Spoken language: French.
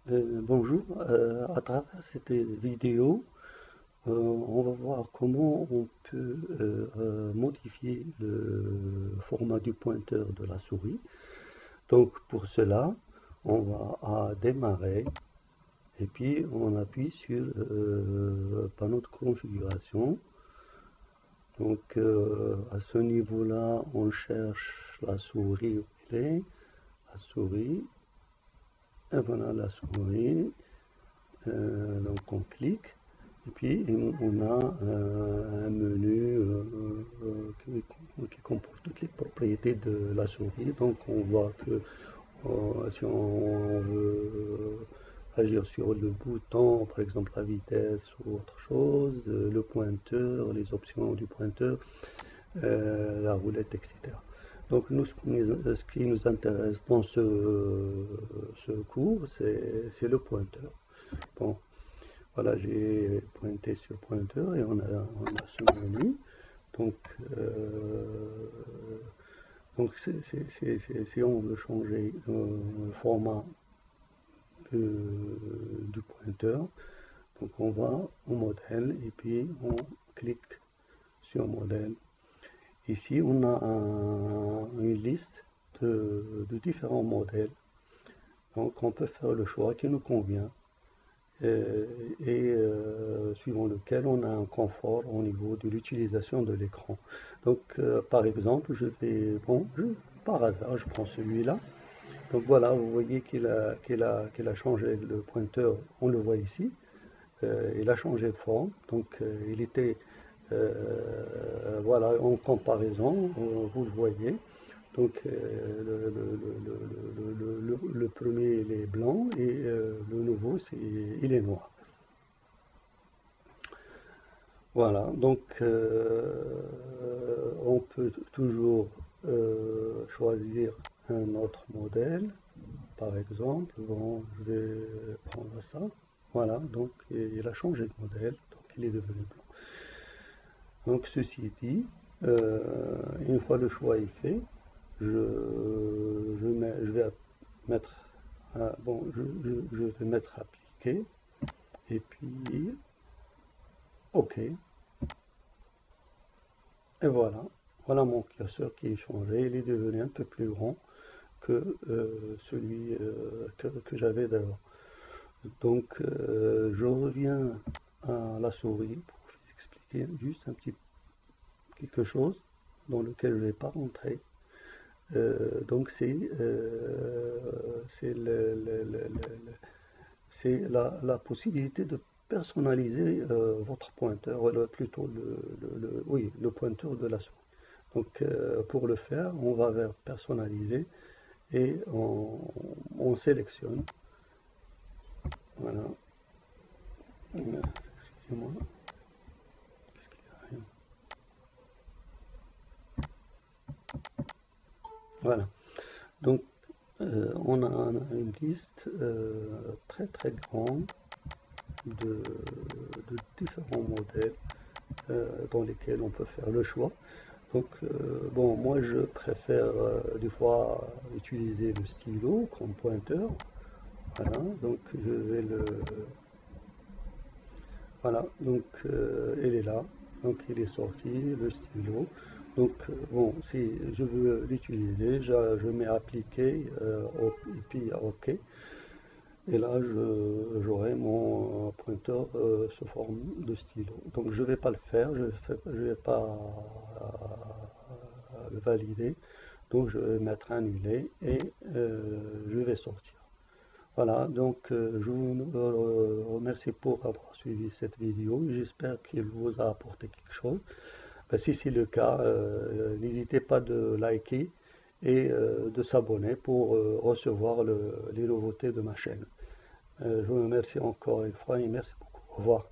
Bonjour, à travers cette vidéo, on va voir comment on peut modifier le format du pointeur de la souris. Donc pour cela, on va à démarrer et puis on appuie sur panneau de configuration. Donc à ce niveau-là, on cherche la souris où elle est, la souris, et voilà la souris. Donc on clique et puis on a un menu qui comporte toutes les propriétés de la souris. Donc on voit que si on veut agir sur le bouton, par exemple la vitesse ou autre chose, le pointeur, les options du pointeur, la roulette, etc. Donc nous, ce qui nous intéresse dans ce cours, c'est le pointeur. Bon, voilà, j'ai pointé sur pointeur et on a ce menu. Donc, si on veut changer le format du pointeur, donc on va au modèle et puis on clique sur modèle. Ici, on a une liste de différents modèles. Donc, on peut faire le choix qui nous convient. Suivant lequel on a un confort au niveau de l'utilisation de l'écran. Donc par exemple, par hasard, je prends celui-là. Donc voilà, vous voyez qu'il a changé le pointeur, on le voit ici. Il a changé de forme, donc il était, voilà, en comparaison, vous le voyez. Donc le premier il est blanc et le nouveau il est noir. Voilà, donc on peut toujours choisir un autre modèle. Par exemple, bon, je vais prendre ça. Voilà, donc il a changé de modèle, donc il est devenu blanc. Donc ceci dit, une fois le choix est fait, je vais mettre, je vais mettre appliquer et puis OK. Et voilà, voilà mon curseur qui est changé, il est devenu un peu plus grand que celui que j'avais d'avant. Donc je reviens à la souris pour vous expliquer juste un petit quelque chose dans lequel je ne vais pas rentrer. Donc c'est la possibilité de personnaliser votre pointeur, plutôt oui, le pointeur de la souris. Donc pour le faire, on va vers personnaliser et on sélectionne. Voilà. Excusez-moi. Qu'est-ce qu'il y a? Voilà. Donc on a une liste très très grande de différents modèles dans lesquels on peut faire le choix. Donc, bon, moi je préfère des fois utiliser le stylo comme pointeur. Voilà, donc je vais le. Voilà, donc il est là. Donc il est sorti, le stylo. Donc, bon, si je veux l'utiliser, je mets appliquer et puis OK. Et là, j'aurai mon pointeur sous forme de stylo. Donc je ne vais pas le faire, je vais pas le valider. Donc je vais mettre annuler et je vais sortir. Voilà, donc je vous remercie pour avoir suivi cette vidéo. J'espère qu'il vous a apporté quelque chose. Ben, si c'est le cas, n'hésitez pas de liker et de s'abonner pour recevoir les nouveautés de ma chaîne. Je vous remercie encore une fois et merci beaucoup. Au revoir.